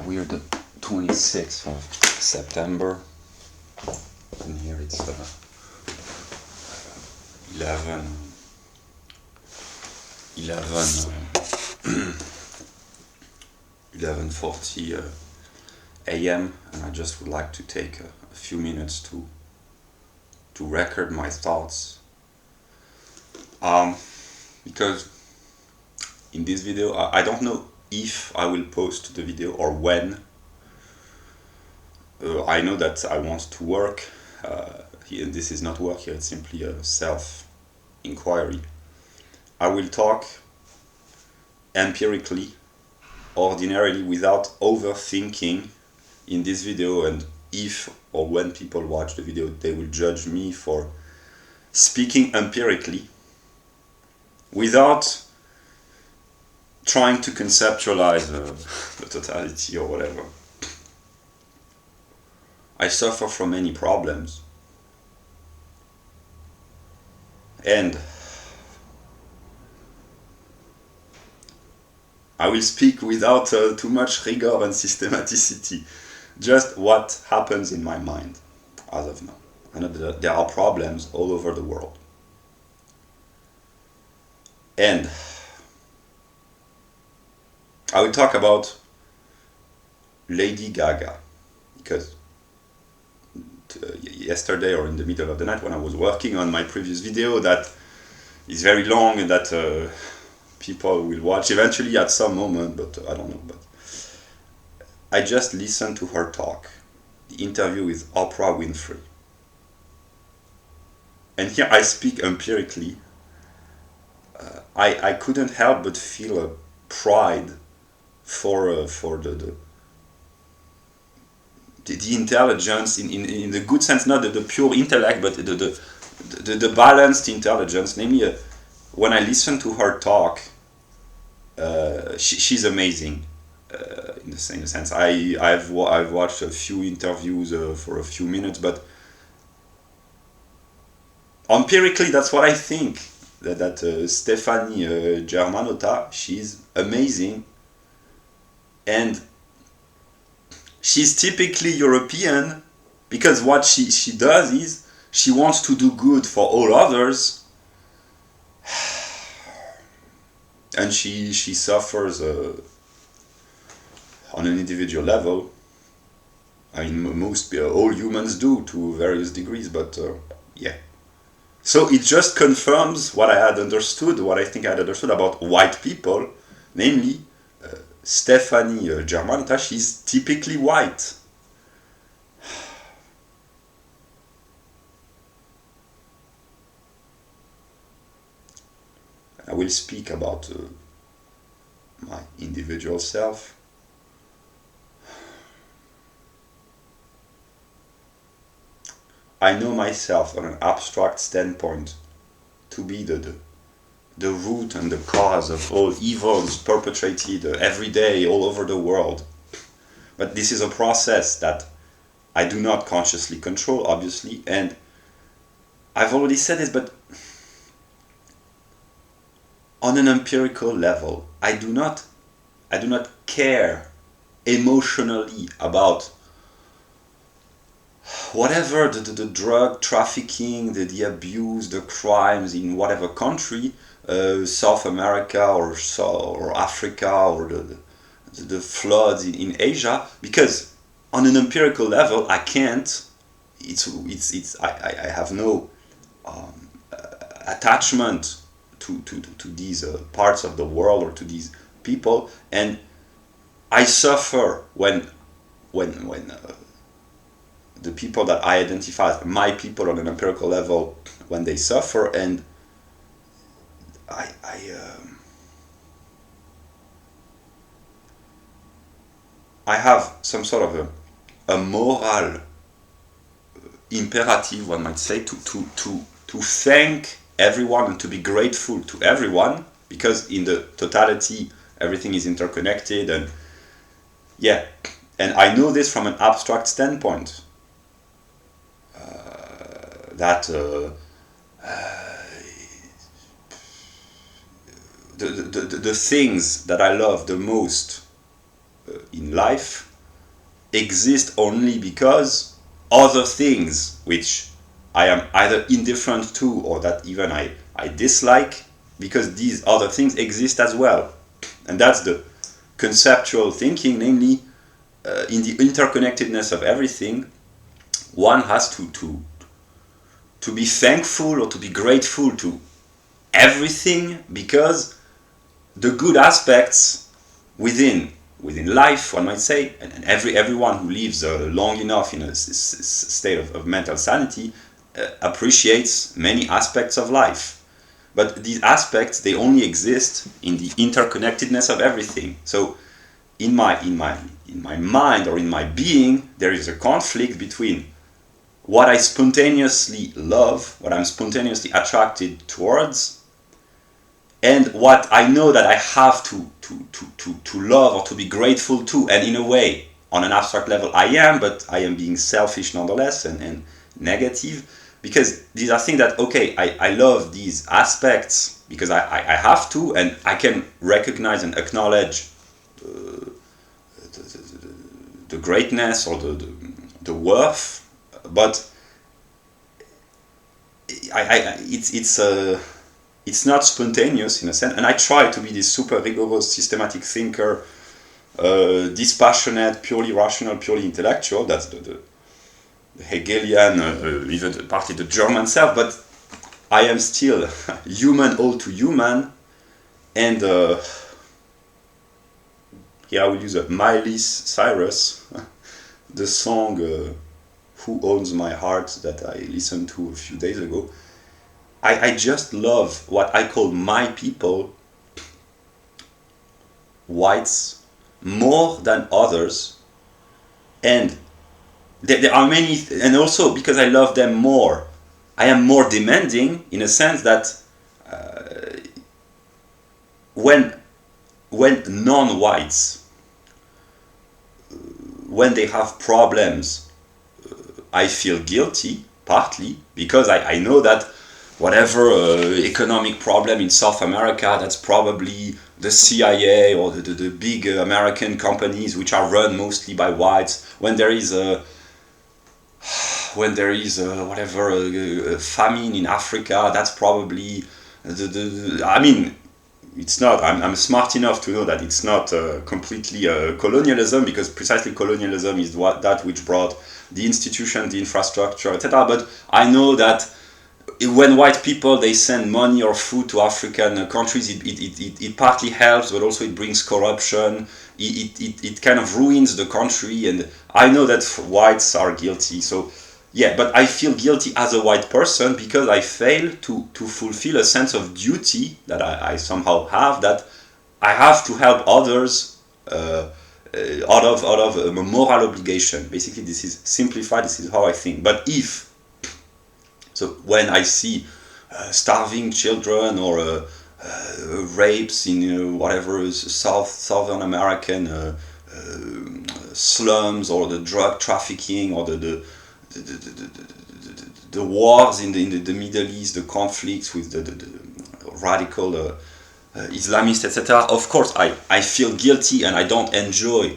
we're the 26th of September, and here it's 11 11:40 a.m. and I just would like to take a few minutes to record my thoughts, because in this video I don't know if I will post the video or when. I know that I want to work. Here, this is not work here, it's simply a self-inquiry. I will talk empirically, ordinarily, without overthinking in this video, and if or when people watch the video they will judge me for speaking empirically without trying to conceptualize the totality or whatever. I suffer from many problems, and I will speak without too much rigor and systematicity, just what happens in my mind as of now. I know that there are problems all over the world, and I will talk about Lady Gaga, because yesterday or in the middle of the night when I was working on my previous video that is very long and that people will watch eventually at some moment, but I don't know, but I just listened to her talk, the interview with Oprah Winfrey, and here I speak empirically. I couldn't help but feel a pride for the intelligence in the good sense, not the pure intellect, but the balanced intelligence. Namely, when I listen to her talk, she's amazing. In the same sense, I've watched a few interviews for a few minutes, but empirically, that's what I think. That Stephanie Germanotta, she's amazing, and she's typically European, because what she does is she wants to do good for all others, and she suffers on an individual level. I mean, all humans do to various degrees, but yeah. So it just confirms what I had understood, what I think I had understood about white people, namely Stephanie Germanotta, she's typically white. I will speak about my individual self. I know myself on an abstract standpoint to be the root and the cause of all evils perpetrated every day all over the world. But this is a process that I do not consciously control, obviously, and I've already said this, but on an empirical level, I do not care emotionally about whatever the drug trafficking, the abuse, the crimes in whatever country, South America or Africa, or the floods in Asia, because on an empirical level I can't. I have no attachment to these parts of the world or to these people, and I suffer when the people that I identify as my people on an empirical level, when they suffer, and I have some sort of a moral imperative, one might say, to thank everyone and to be grateful to everyone, because in the totality everything is interconnected, and yeah, and I know this from an abstract standpoint. That the things that I love the most in life exist only because other things which I am either indifferent to or that even I dislike, because these other things exist as well. And that's the conceptual thinking, namely, in the interconnectedness of everything, one has to be thankful or to be grateful to everything, because the good aspects within life, one might say, and everyone who lives long enough in a state of mental sanity appreciates many aspects of life. But these aspects, they only exist in the interconnectedness of everything. So in my mind or in my being, there is a conflict between what I spontaneously love, what I'm spontaneously attracted towards, and what I know that I have to love or to be grateful to. And in a way, on an abstract level, I am, but I am being selfish nonetheless and negative, because these are things that, okay, I love these aspects because I have to, and I can recognize and acknowledge the greatness or the worth, but it's not spontaneous in a sense. And I try to be this super rigorous, systematic thinker, dispassionate, purely rational, purely intellectual. That's the Hegelian, even partly the German self. But I am still human, all too human, and here I will use a Miley Cyrus, the song "Who Owns My Heart" that I listened to a few days ago. I just love what I call my people, whites, more than others, and there are many, and also because I love them more, I am more demanding in a sense that when non-whites, when they have problems, I feel guilty, partly because I know that whatever economic problem in South America, that's probably the CIA or the big American companies which are run mostly by whites. When there is whatever famine in Africa, that's probably I mean, it's not. I'm smart enough to know that it's not completely colonialism, because precisely colonialism is that which brought the institution, the infrastructure, etc. But I know that when white people, they send money or food to African countries, it partly helps, but also it brings corruption. It kind of ruins the country, and I know that whites are guilty. So yeah, but I feel guilty as a white person because I fail to fulfill a sense of duty that I somehow have, that I have to help others out of a moral obligation. Basically, this is simplified. This is how I think. But if so, when I see starving children or rapes in whatever Southern American slums, or the drug trafficking, or the wars in the Middle East, the conflicts with the radical Islamists, etc. Of course, I feel guilty and I don't enjoy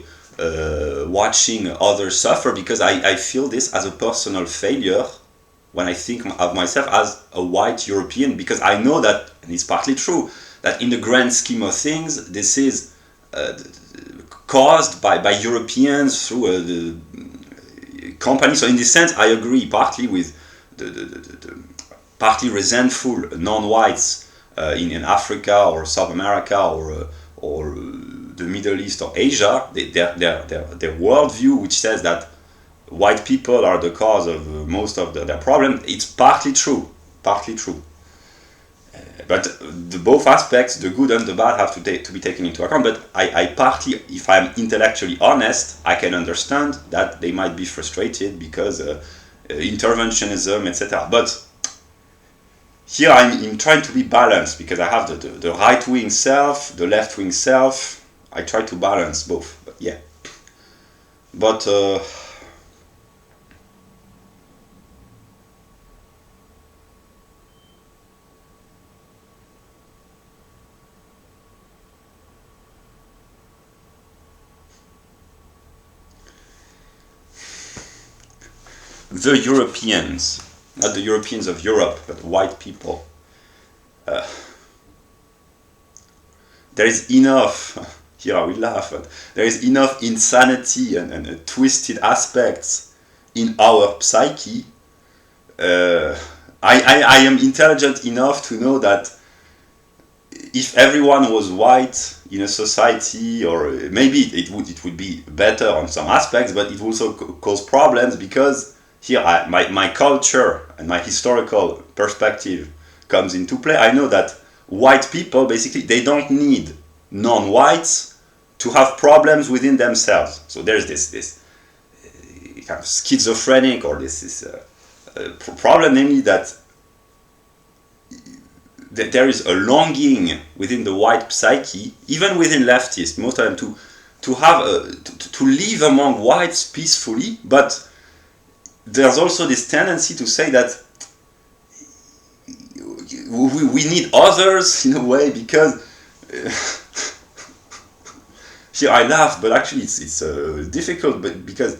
watching others suffer, because I feel this as a personal failure when I think of myself as a white European, because I know that, and it's partly true, that in the grand scheme of things, this is caused by Europeans through the company. So in this sense, I agree partly with the partly resentful non-whites in Africa or South America or the Middle East or Asia, their worldview, which says that white people are the cause of most of their problems. It's partly true, partly true. But both aspects, the good and the bad, have to be taken into account. But I partly, if I'm intellectually honest, I can understand that they might be frustrated because interventionism, etc. But here I'm trying to be balanced, because I have the right-wing self, the left-wing self. I try to balance both. But yeah. But the Europeans, not the Europeans of Europe, but white people, there is enough, here I will laugh, but there is enough insanity and twisted aspects in our psyche. I am intelligent enough to know that if everyone was white in a society, or maybe it would be better on some aspects, but it would also cause problems, because here my culture and my historical perspective comes into play. I know that white people, basically, they don't need non-whites to have problems within themselves. So there's this kind of schizophrenic, or this problem, namely that there is a longing within the white psyche, even within leftists, most of them, to have to live among whites peacefully. But there's also this tendency to say that we need others in a way, because here I laugh, but actually it's difficult, but because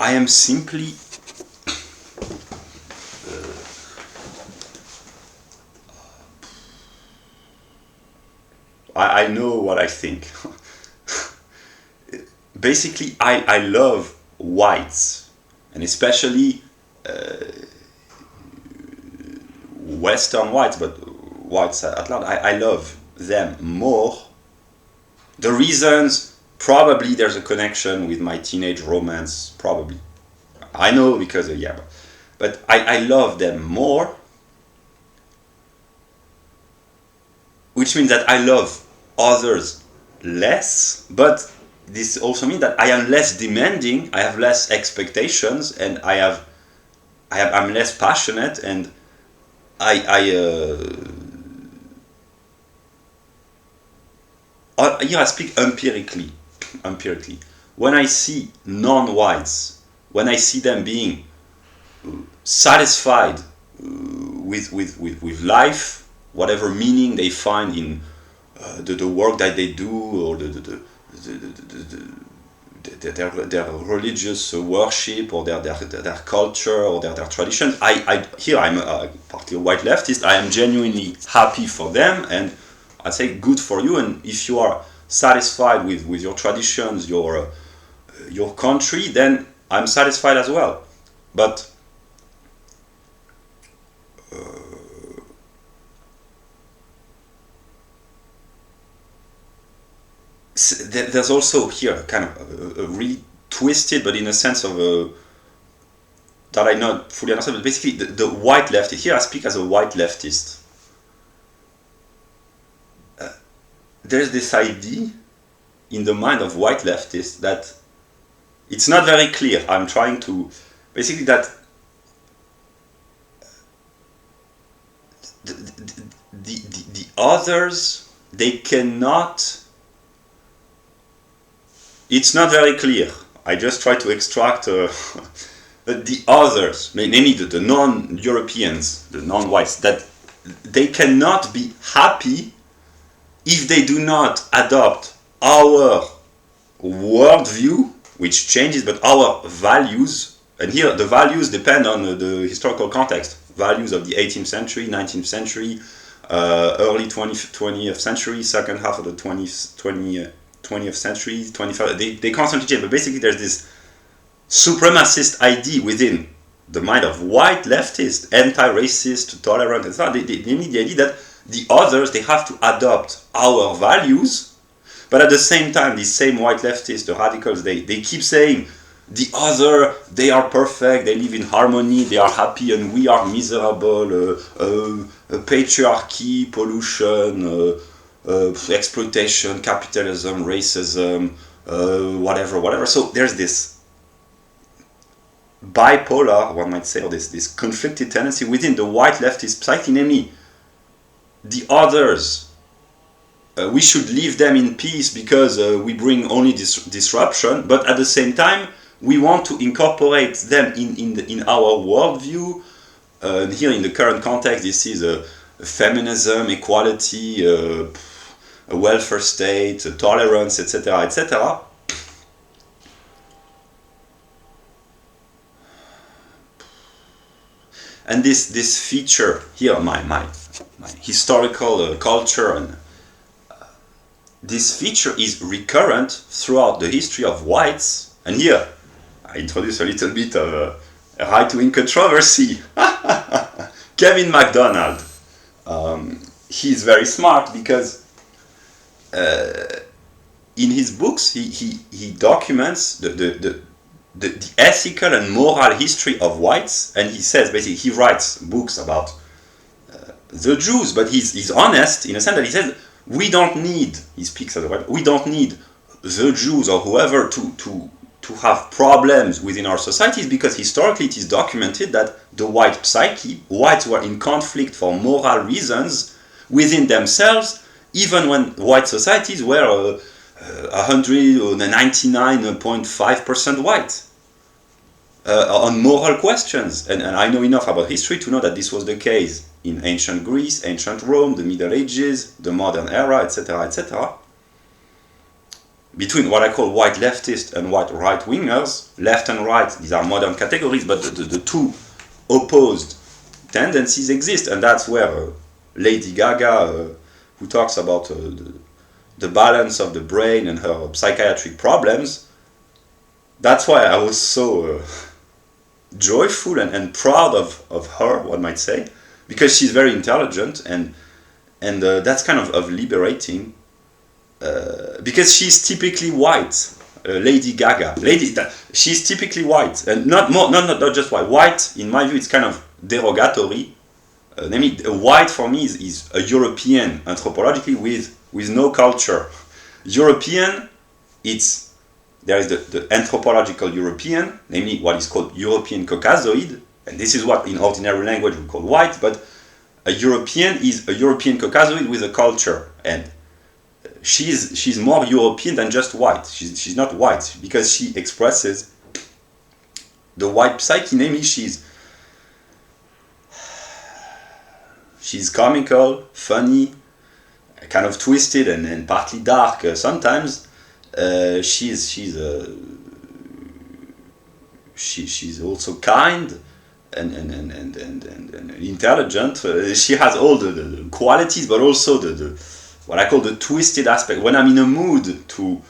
I am simply I know what I think. Basically, I love whites, and especially Western whites, but whites at large. I love them more. The reasons, probably there's a connection with my teenage romance, probably. I know, because yeah, but I love them more, which means that I love others less, but this also means that I am less demanding, I have less expectations, and I'm less passionate, and here I speak empirically. When I see non-whites, when I see them being satisfied with life, whatever meaning they find in the work that they do, or their religious worship, or their culture, or their tradition. Here I'm a partly a white leftist. I am genuinely happy for them, and I say good for you. And if you are satisfied with your traditions, your country, then I'm satisfied as well. But there's also here kind of a really twisted, but in a sense of that I not fully understand, but basically the white leftist, here I speak as a white leftist. There's this idea in the mind of white leftists that it's not very clear. I'm trying to basically that the others, they cannot. It's not very clear. I just try to extract the others, namely the non-Europeans, the non-whites, that they cannot be happy if they do not adopt our worldview, which changes, but our values. And here the values depend on the historical context. Values of the 18th century, 19th century, early 20th century, second half of the 20th century, 21st, they constantly change. But basically there's this supremacist idea within the mind of white leftists, anti-racist, tolerant, and so on. They need the idea that the others, they have to adopt our values, but at the same time, these same white leftists, the radicals, they keep saying the other, they are perfect, they live in harmony, they are happy, and we are miserable, patriarchy, pollution, exploitation, capitalism, racism, whatever. So there's this bipolar, one might say, or this conflicted tendency within the white leftist psyche, namely the others, we should leave them in peace because we bring only disruption, but at the same time we want to incorporate them in our worldview. And here in the current context, this is feminism, equality, a welfare state, tolerance, etc., etc. And this feature here, my historical culture, and this feature is recurrent throughout the history of whites. And here I introduce a little bit of a right-wing controversy. Kevin MacDonald, he's very smart because in his books he documents the ethical and moral history of whites, and he says basically, he writes books about the Jews, but he's honest in a sense that he says we don't need, he speaks as a white, we don't need the Jews or whoever to have problems within our societies, because historically it is documented that the white psyche, whites were in conflict for moral reasons within themselves, even when white societies were 199.5% white on moral questions. And I know enough about history to know that this was the case in ancient Greece, ancient Rome, the Middle Ages, the modern era, etc., etc. Between what I call white leftists and white right-wingers, left and right, these are modern categories, but the two opposed tendencies exist, and that's where Lady Gaga, who talks about the balance of the brain and her psychiatric problems, that's why I was so joyful and proud of her, one might say, because she's very intelligent, and that's kind of liberating, because she's typically white. Lady Gaga, she's typically white, and not just white. White, in my view, it's kind of derogatory. Namely, white for me is a European anthropologically with no culture. European, there is the anthropological European, namely what is called European Caucasoid, and this is what in ordinary language we call white, but a European is a European Caucasoid with a culture, and she's more European than just white. She's not white because she expresses the white psyche, namely she's comical, funny, kind of twisted and partly dark sometimes. She's also kind and intelligent. She has all the qualities, but also the what I call the twisted aspect. When I'm in a mood to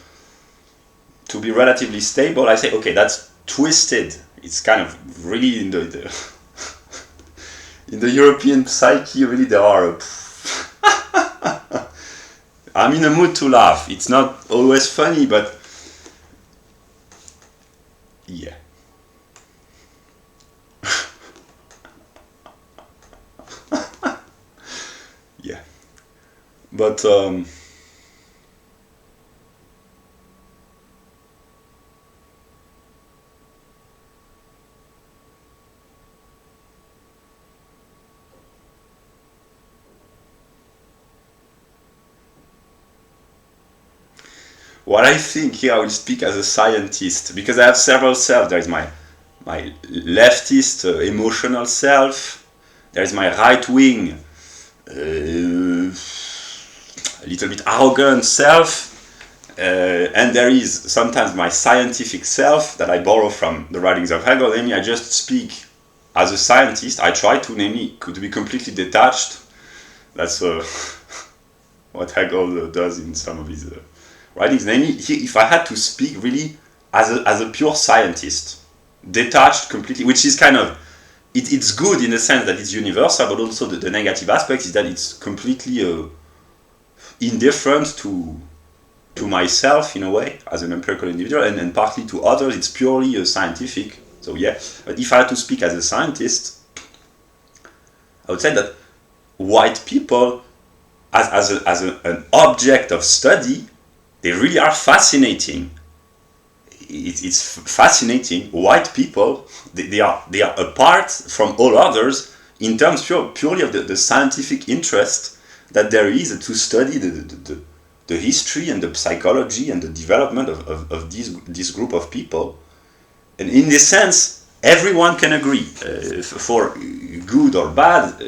be relatively stable, I say, okay, that's twisted. It's kind of really in the in the European psyche. Really, there are. I'm in a mood to laugh. It's not always funny, but yeah. Yeah. But what I think here, I will speak as a scientist, because I have several selves. There is my leftist emotional self. There is my right wing, a little bit arrogant self, and there is sometimes my scientific self that I borrow from the writings of Hegel. Namely, I just speak as a scientist. I try to be completely detached. That's what Hegel does in some of his writings. Namely, if I had to speak really as a pure scientist, detached completely, which is kind of, it's good in the sense that it's universal, but also the negative aspect is that it's completely indifferent to myself in a way, as an empirical individual, and partly to others. It's purely scientific. So yeah, but if I had to speak as a scientist, I would say that white people, as an object of study, they really are fascinating. It's fascinating. White people, they are apart from all others in terms purely of the scientific interest that there is to study the history and the psychology and the development of this group of people. And in this sense, everyone can agree, for good or bad,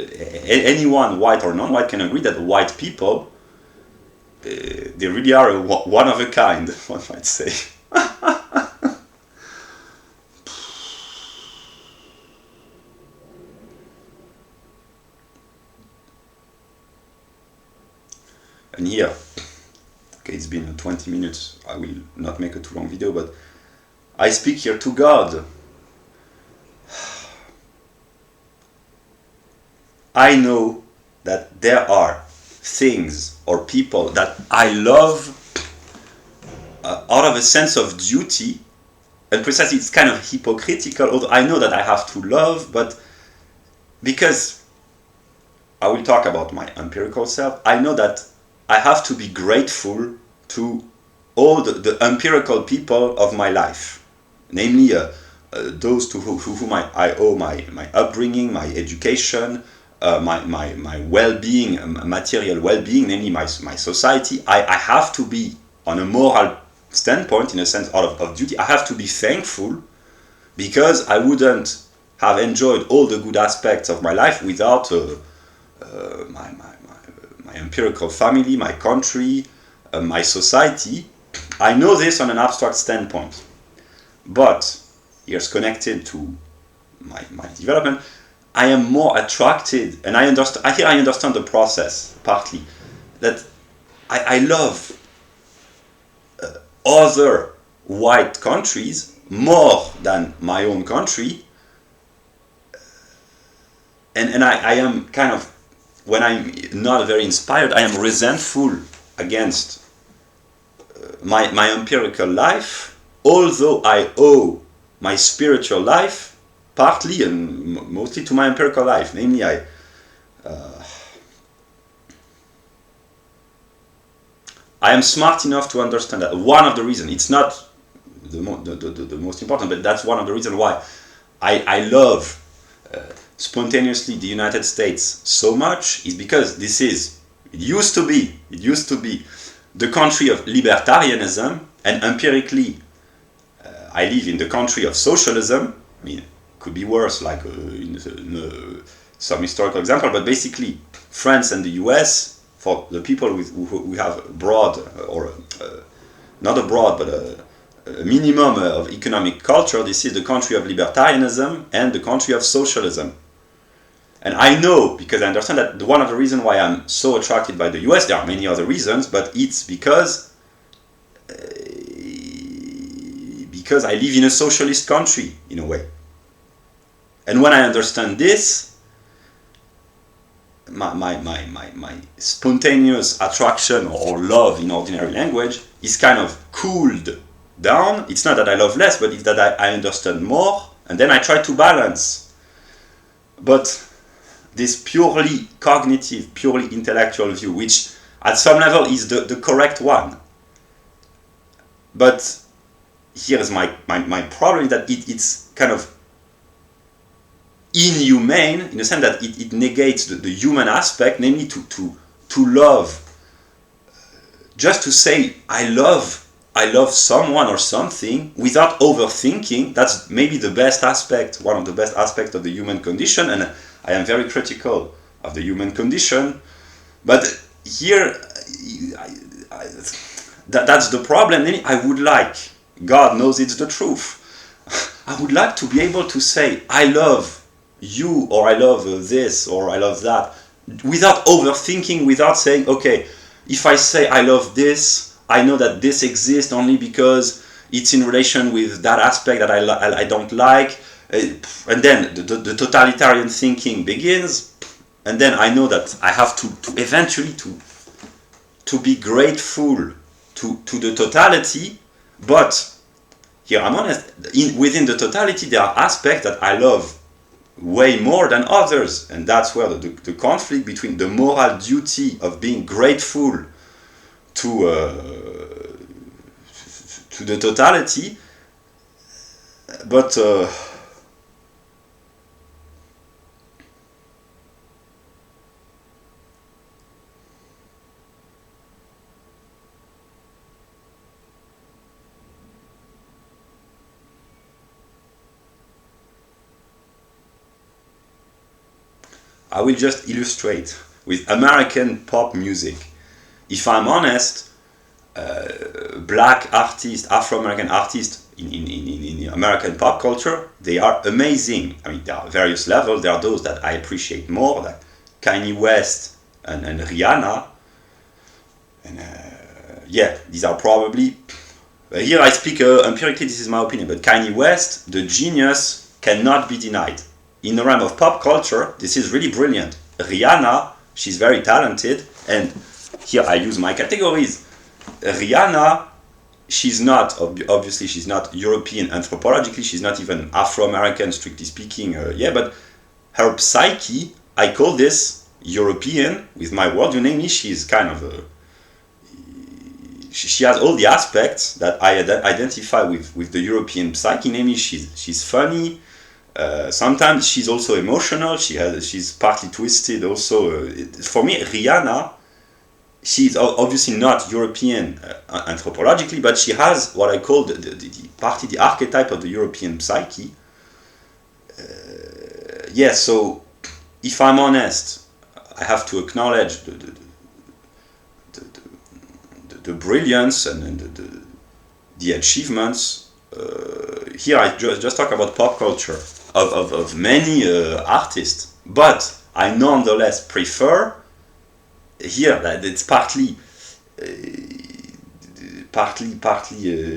anyone, white or non-white, can agree that white people, they really are one of a kind, one might say. And here, okay, it's been 20 minutes, I will not make a too long video, but I speak here to God. I know that there are things or people that I love out of a sense of duty, and precisely it's kind of hypocritical, although I know that I have to love, but because I will talk about my empirical self, I know that I have to be grateful to all the empirical people of my life, namely those to whom I owe my upbringing, my education, my well-being, material well-being, namely my society. I have to be, on a moral standpoint, in a sense of duty, I have to be thankful, because I wouldn't have enjoyed all the good aspects of my life without my empirical family, my country, my society. I know this on an abstract standpoint, but here's connected to my development. I am more attracted, and I understand the process partly, that I love other white countries more than my own country, and I am kind of, when I'm not very inspired, I am resentful against my empirical life, although I owe my spiritual life partly and mostly to my empirical life. Namely, I am smart enough to understand that one of the reasons, it's not the most important, but that's one of the reasons why I love spontaneously the United States so much, is because it used to be the country of libertarianism, and empirically I live in the country of socialism. I mean, it could be worse, like in some historical example, but basically France and the US, for the people who have broad, or not a broad, but a minimum of economic culture, this is the country of libertarianism and the country of socialism. And I know, because I understand that one of the reasons why I'm so attracted by the US, there are many other reasons, but it's because I live in a socialist country, in a way. And when I understand this, my spontaneous attraction, or love in ordinary language, is kind of cooled down. It's not that I love less, but it's that I understand more, and then I try to balance. But this purely cognitive, purely intellectual view, which at some level is the correct one, but here is my problem, that it's kind of inhumane, in the sense that it negates the human aspect, namely to love, just to say I love someone or something without overthinking. That's maybe the best aspect, one of the best aspects of the human condition, and I am very critical of the human condition, but here that's the problem. I would like, God knows it's the truth, I would like to be able to say I love you, or I love this, or I love that, without overthinking, without saying, okay, if I say I love this, I know that this exists only because it's in relation with that aspect that I don't like, and then the totalitarian thinking begins, and then I know that I have to eventually to be grateful to the totality. But here I'm honest, within the totality there are aspects that I love way more than others, and that's where the conflict between the moral duty of being grateful to the totality, but I will just illustrate with American pop music. If I'm honest, black artists, Afro-American artists in American pop culture, they are amazing. I mean, there are various levels. There are those that I appreciate more, like Kanye West and Rihanna. And yeah, these are probably... here I speak empirically, this is my opinion, but Kanye West, the genius, cannot be denied. In the realm of pop culture, this is really brilliant. Rihanna, she's very talented, and here I use my categories. Rihanna, she's not, obviously she's not European anthropologically, she's not even Afro-American, strictly speaking, but her psyche, I call this European, with my worldview, namely she's kind of a... She has all the aspects that I identify with the European psyche, namely she's funny, sometimes she's also emotional, she's partly twisted also. For me, Rihanna, she's obviously not European anthropologically, but she has what I call the archetype of the European psyche. Yes, so if I'm honest, I have to acknowledge the brilliance and the achievements. Here I just talk about pop culture of many artists, but I nonetheless prefer here that it's partly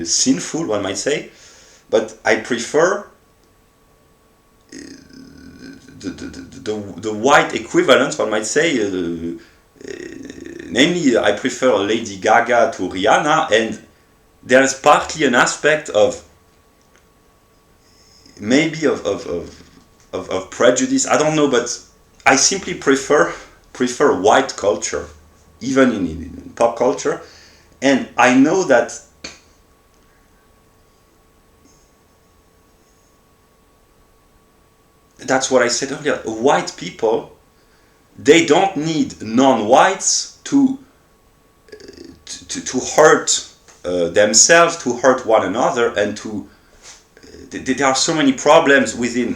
sinful, one might say, but I prefer the white equivalent, one might say. Namely, I prefer Lady Gaga to Rihanna, and there is partly an aspect of maybe of prejudice. I don't know, but I simply prefer white culture, even in pop culture, and I know that that's what I said earlier. White people, they don't need non-whites to hurt themselves, to hurt one another, and to there are so many problems within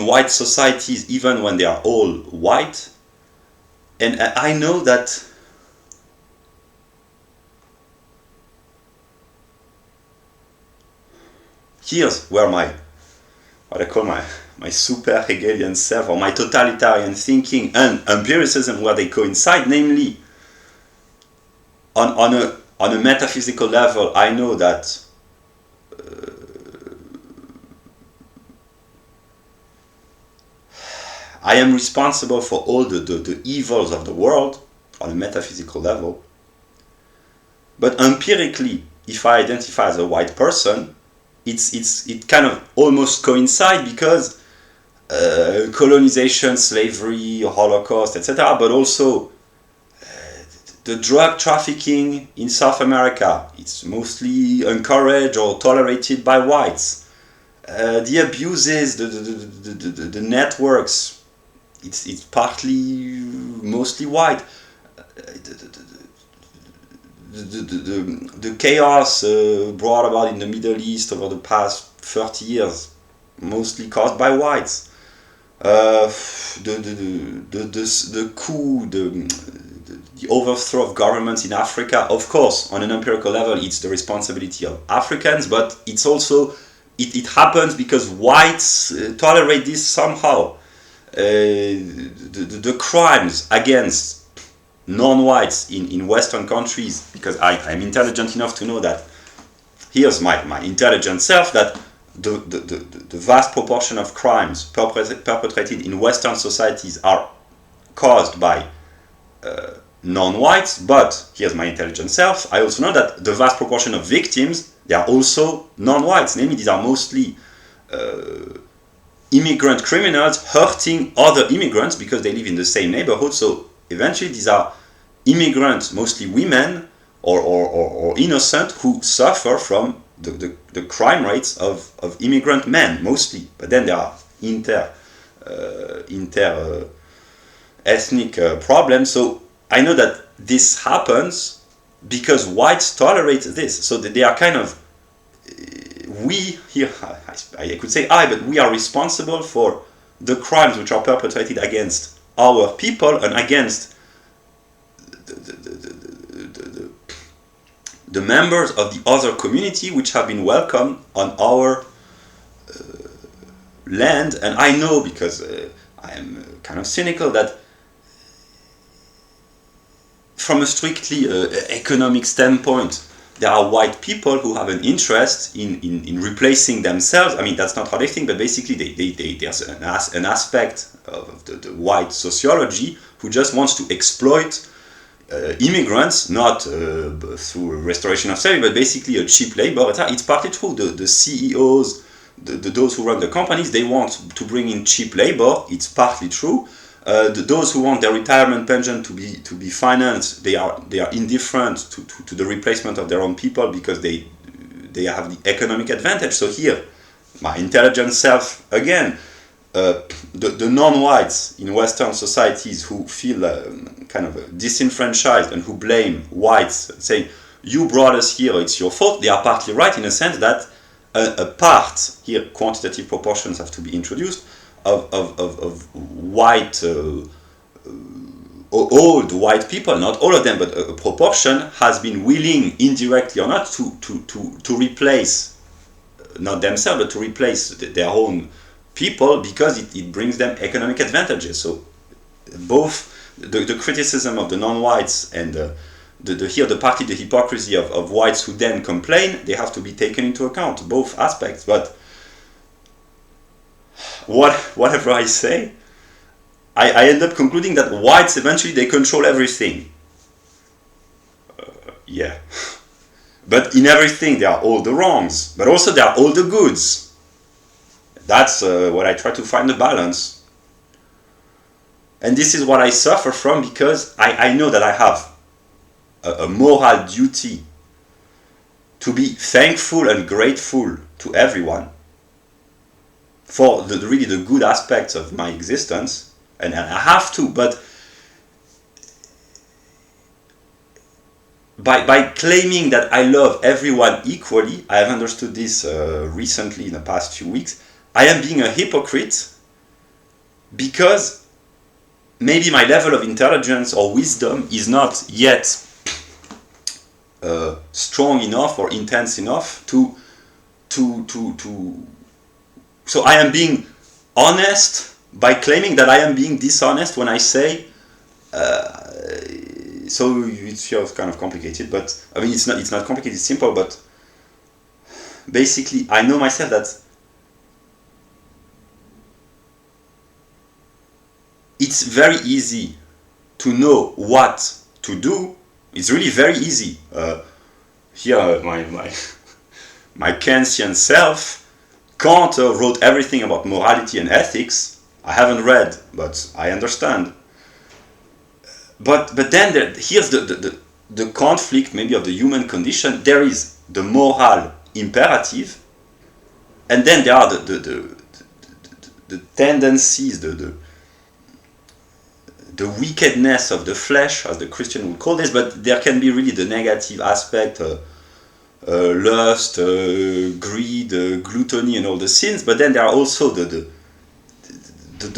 white societies, even when they are all white. And I know that here's where what I call my super Hegelian self, or my totalitarian thinking and empiricism, where they coincide, namely on a metaphysical level. I know that I am responsible for all the evils of the world on a metaphysical level, but empirically, if I identify as a white person, it kind of almost coincides, because colonization, slavery, Holocaust, etc., but also the drug trafficking in South America, it's mostly encouraged or tolerated by whites. The abuses, the networks, it's partly mostly white. The chaos brought about in the Middle East over the past 30 years, mostly caused by whites. The coup, the overthrow of governments in Africa, of course, on an empirical level, it's the responsibility of Africans, but it's also, it happens because whites tolerate this somehow. The crimes against non-whites in Western countries, because I'm intelligent enough to know that, here's my intelligent self, that the vast proportion of crimes perpetrated in Western societies are caused by non-whites, but here's my intelligent self, I also know that the vast proportion of victims, they are also non-whites, namely these are mostly immigrant criminals hurting other immigrants because they live in the same neighborhood. So eventually these are immigrants, mostly women or innocent, who suffer from the crime rates of immigrant men mostly. But then there are inter ethnic problems. So I know that this happens because whites tolerate this. So that they are kind of we here, I could say but we are responsible for the crimes which are perpetrated against our people and against the members of the other community which have been welcomed on our land. And I know, because I am kind of cynical, that from a strictly economic standpoint, there are white people who have an interest in replacing themselves. I mean, that's not how they think, but basically there's an aspect of the white sociology who just wants to exploit immigrants, not through restoration of slavery, but basically a cheap labor. It's partly true. The CEOs, those who run the companies, they want to bring in cheap labor. It's partly true. Those who want their retirement pension to be financed, they are indifferent to the replacement of their own people because they have the economic advantage. So here, my intelligent self again, the non-whites in Western societies who feel kind of disenfranchised and who blame whites, saying, you brought us here, it's your fault, they are partly right in a sense that a part, here quantitative proportions have to be introduced, of white, old white people, not all of them, but a proportion has been willing, indirectly or not, to replace, not themselves, but to replace their own people because it brings them economic advantages. So both the criticism of the non-whites and partly the hypocrisy of whites who then complain, they have to be taken into account, both aspects. But whatever I say, I end up concluding that whites eventually they control everything. Yeah. But in everything there are all the wrongs, but also there are all the goods. That's what I try to find the balance. And this is what I suffer from because I know that I have a moral duty to be thankful and grateful to everyone for really the good aspects of my existence, and I have to, but by claiming that I love everyone equally, I have understood this recently in the past few weeks, I am being a hypocrite because maybe my level of intelligence or wisdom is not yet strong enough or intense enough to so I am being honest by claiming that I am being dishonest when I say so it feels kind of complicated, but I mean it's not complicated, it's simple, but basically I know myself that it's very easy to know what to do. It's really very easy. Here my Kantian self, Kant wrote everything about morality and ethics. I haven't read, but I understand. But then here's the conflict maybe of the human condition. There is the moral imperative, and then there are the tendencies, the wickedness of the flesh, as the Christian would call this. But there can be really the negative aspect. Lust, greed, gluttony, and all the sins. But then there are also the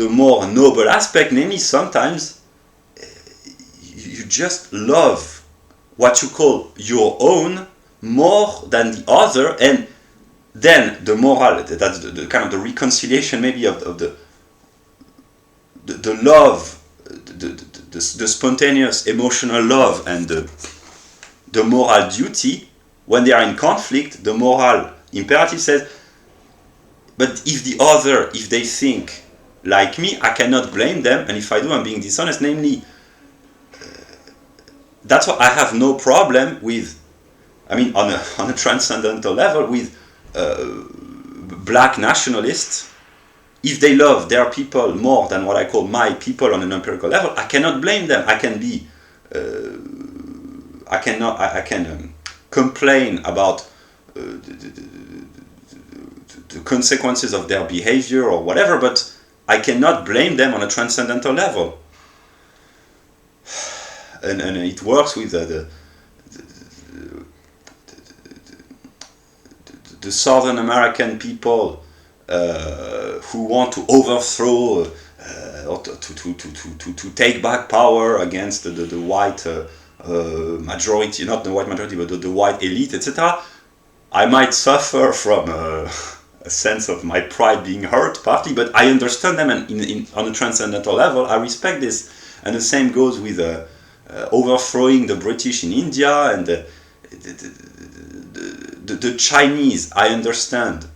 more noble aspect, namely sometimes you just love what you call your own more than the other, and then the moral, that's the kind of the reconciliation maybe of the love, the spontaneous emotional love and the moral duty. When they are in conflict, the moral imperative says, but if they think like me, I cannot blame them, and if I do, I'm being dishonest. Namely, that's why I have no problem with, I mean, on a transcendental level, with black nationalists. If they love their people more than what I call my people on an empirical level, I cannot blame them. I can be, I can complain about the consequences of their behavior or whatever, but I cannot blame them on a transcendental level. And it the Southern American people who want to overthrow or to take back power against the white majority, not the white majority, but the white elite, etc. I might suffer from a sense of my pride being hurt, partly, but I understand them, and on a transcendental level, I respect this. And the same goes with overthrowing the British in India and the Chinese. I understand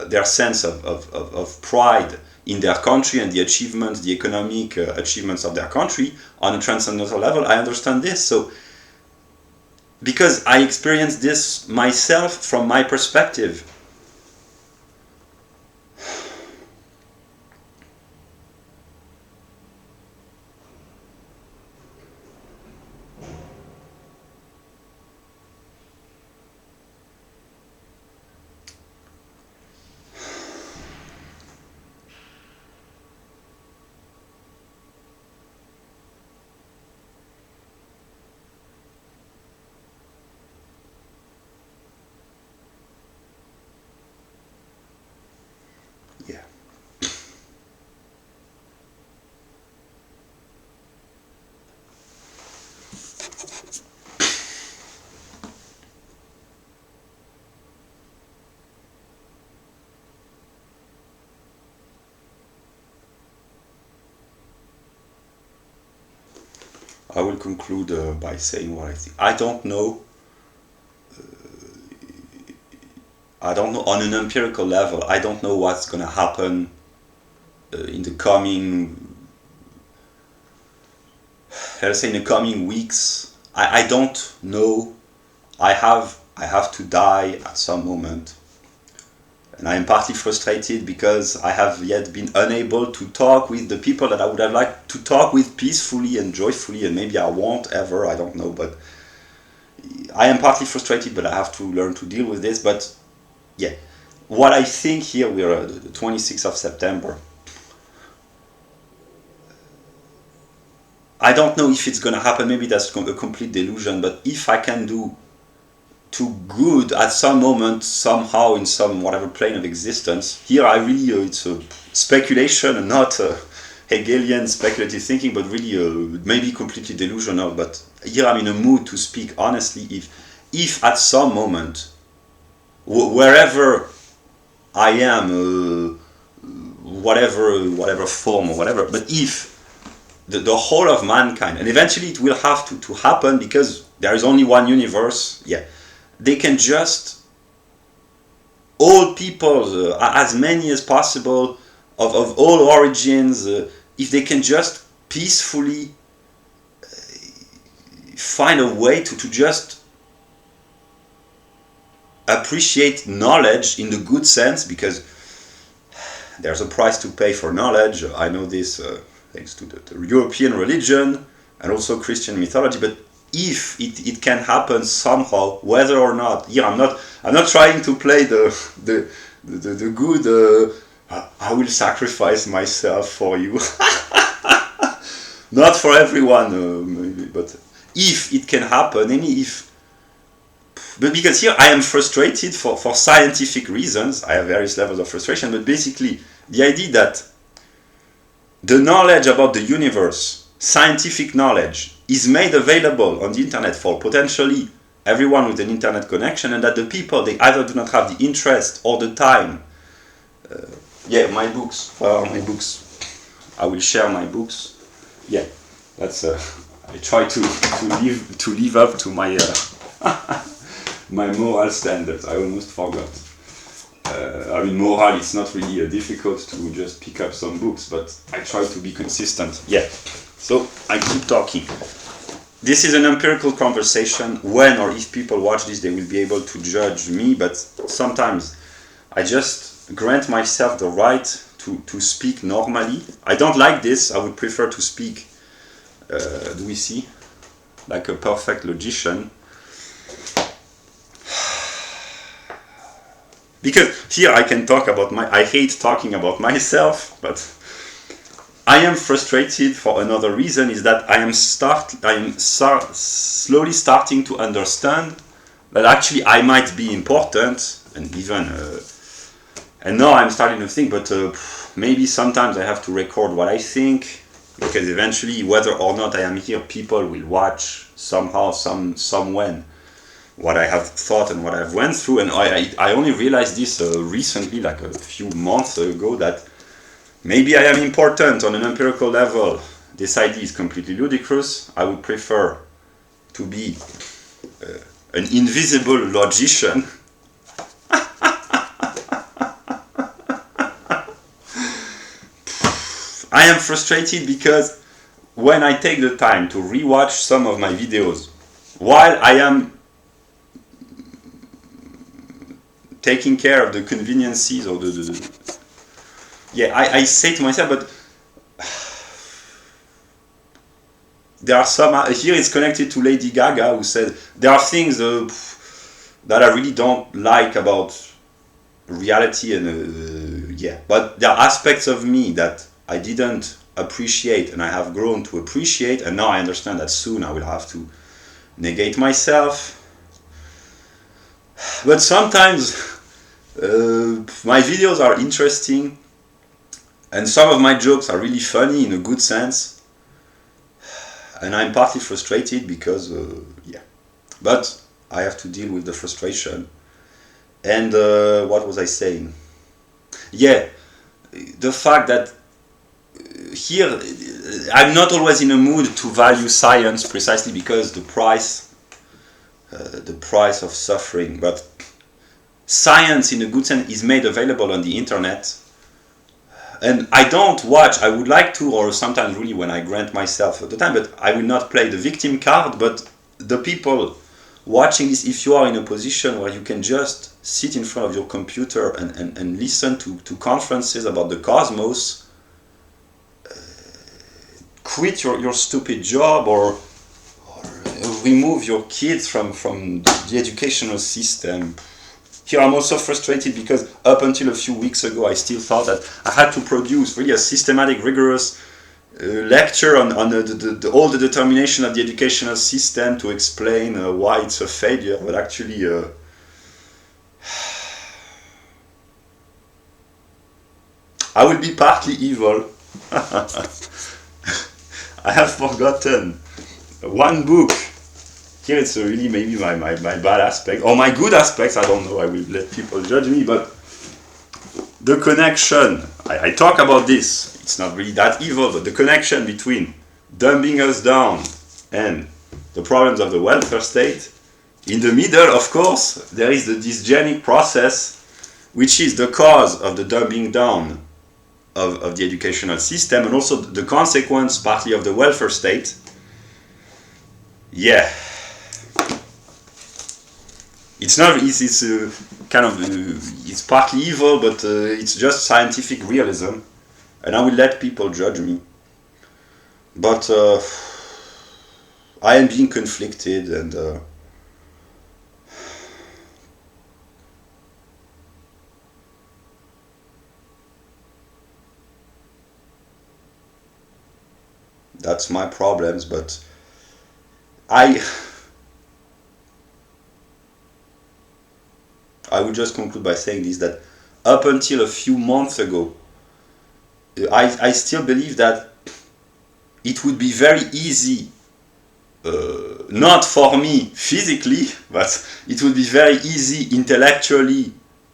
their sense of pride in their country and the achievements, the economic achievements of their country on a transcendental level. I understand this. So, because I experienced this myself from my perspective. Yeah. I will conclude by saying what I think. I don't know on an empirical level. I don't know what's going to happen in the coming, let's say, in the coming weeks. I don't know. I have to die at some moment, and I am partly frustrated because I have yet been unable to talk with the people that I would have liked to talk with peacefully and joyfully, and maybe I won't ever, I don't know, but I am partly frustrated, but I have to learn to deal with this. But yeah, what I think here, we are the 26th of September. I don't know if it's going to happen, maybe that's a complete delusion, but if I can do to good at some moment, somehow, in some whatever plane of existence, here I really, it's a speculation and not Hegelian speculative thinking, but really maybe completely delusional, but here I'm in a mood to speak honestly. If at some moment, wherever I am, whatever form or whatever, but if the whole of mankind, and eventually it will have to happen because there is only one universe, yeah, they can just, all people, as many as possible, of all origins, if they can just peacefully find a way to just appreciate knowledge in the good sense, because there's a price to pay for knowledge. I know this thanks to the European religion and also Christian mythology, but if it can happen somehow, whether or not, here I'm not trying to play the good, I will sacrifice myself for you. Not for everyone, maybe, but if it can happen, but because here I am frustrated for scientific reasons, I have various levels of frustration, but basically the idea that the knowledge about the universe, scientific knowledge, is made available on the internet for potentially everyone with an internet connection, and that the people, they either do not have the interest or the time. Yeah, my books. My books. I will share my books. Yeah, that's. I try to live up to my my moral standards. I almost forgot. I mean, moral, it's not really difficult to just pick up some books, but I try to be consistent. Yeah. So I keep talking. This is an empirical conversation. When or if people watch this, they will be able to judge me, but sometimes I just grant myself the right to speak normally. I don't like this. I would prefer to speak, do we see, like a perfect logician. Because here I can talk about I hate talking about myself, but I am frustrated for another reason, is that I am slowly starting to understand that actually I might be important, and even and now I'm starting to think, but maybe sometimes I have to record what I think, because eventually, whether or not I am here, people will watch somehow, somewhen, what I have thought and what I've went through. And I only realized this recently, like a few months ago, that maybe I am important on an empirical level. This idea is completely ludicrous. I would prefer to be an invisible logician. I am frustrated because when I take the time to rewatch some of my videos while I am taking care of the conveniences or I say to myself, but there are some, here it's connected to Lady Gaga, who said there are things that I really don't like about reality, and but there are aspects of me that I didn't appreciate and I have grown to appreciate, and now I understand that soon I will have to negate myself. But sometimes my videos are interesting and some of my jokes are really funny in a good sense, and I'm partly frustrated because but I have to deal with the frustration. And what was I saying? The fact that here I'm not always in a mood to value science, precisely because the price of suffering. But science, in a good sense, is made available on the internet, and I don't watch. I would like to, or sometimes really when I grant myself the time, but I will not play the victim card. But the people watching this, if you are in a position where you can just sit in front of your computer and listen to conferences about the cosmos, quit your stupid job, or remove your kids from the educational system. Here I'm also frustrated because up until a few weeks ago I still thought that I had to produce really a systematic, rigorous lecture on all the determination of the educational system to explain why it's a failure, but actually I will be partly evil. I have forgotten one book. Here it's really maybe my bad aspect, or my good aspects, I don't know, I will let people judge me, but the connection, I talk about this, it's not really that evil, but the connection between dumbing us down and the problems of the welfare state. In the middle, of course, there is the dysgenic process, which is the cause of the dumbing down of the educational system, and also the consequence partly of the welfare state. It's not. It's kind of. It's partly evil, but it's just scientific realism, and I will let people judge me. But I am being conflicted, and that's my problems. But I would just conclude by saying this, that up until a few months ago, I still believe that it would be very easy, not for me physically, but it would be very easy intellectually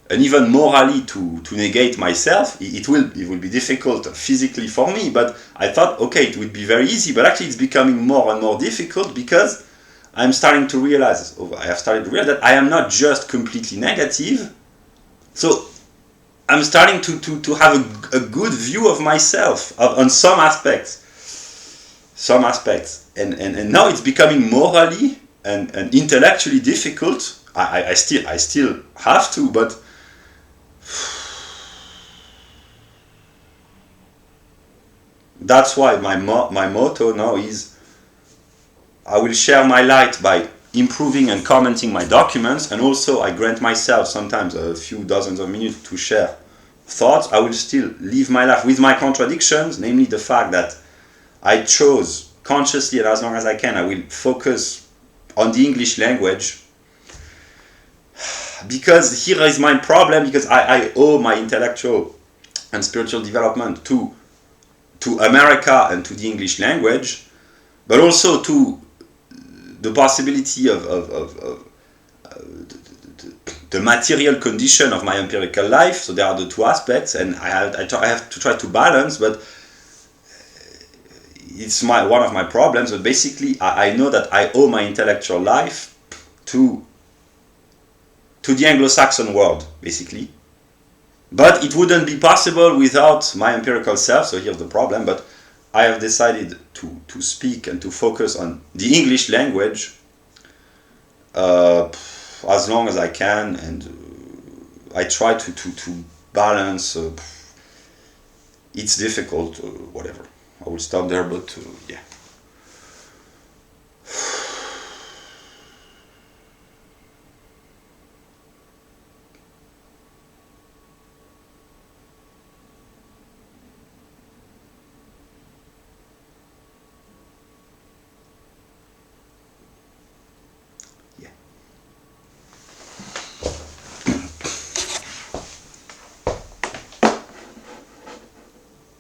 and even morally to negate myself. It will be difficult physically for me, but I thought, okay, it would be very easy, but actually it's becoming more and more difficult because I have started to realize that I am not just completely negative. So I'm starting to have a good view of myself on some aspects. And now it's becoming morally and intellectually difficult. I still have to, but that's why my motto now is, I will share my light by improving and commenting my documents, and also I grant myself sometimes a few dozens of minutes to share thoughts. I will still live my life with my contradictions, namely the fact that I chose consciously, and as long as I can, I will focus on the English language. because here is my problem, because I owe my intellectual and spiritual development to America and to the English language, but also to the possibility of the material condition of my empirical life. So there are the two aspects, and I have to try to balance, but it's one of my problems. But basically, I know that I owe my intellectual life to the Anglo-Saxon world, basically. But it wouldn't be possible without my empirical self, so here's the problem. But I have decided to speak and to focus on the English language as long as I can, and I try to balance. It's difficult, whatever. I will stop there, but yeah.